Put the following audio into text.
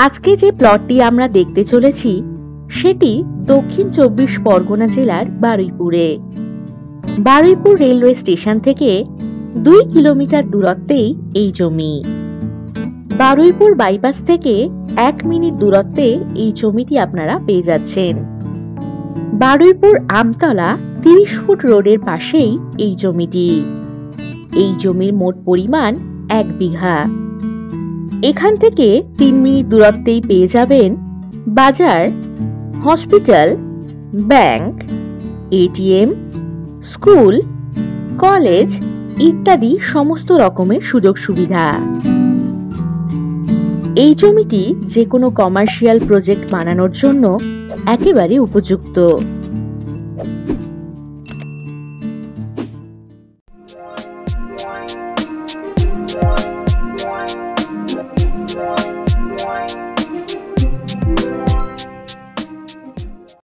আজকে যে প্লটটি আমরা দেখতে চলেছি সেটি দক্ষিণ 24 পরগনা জেলার বারুইপুরে। বারুইপুর রেলওয়ে স্টেশন থেকে 2 কিলোমিটার দূরত্বেই এই জমি। বারুইপুর বাইপাস থেকে 1 মিনিট দূরত্বে এই জমিটি আপনারা পেয়ে যাচ্ছেন। বারুইপুর আমতলা 30 ফুট রোডের পাশেই এই জমিটি। এই জমির মোট পরিমাণ 1 বিঘা। এখান থেকে 3 মিনিট দূরত্বেই পেয়ে যাবেন বাজার, hospital, bank, ATM, school, college ইত্যাদি সমস্ত রকমের সুযোগ সুবিধা। এই জমিটি যে কোনো কমার্শিয়াল প্রজেক্ট বানানোর জন্য একেবারে উপযুক্ত।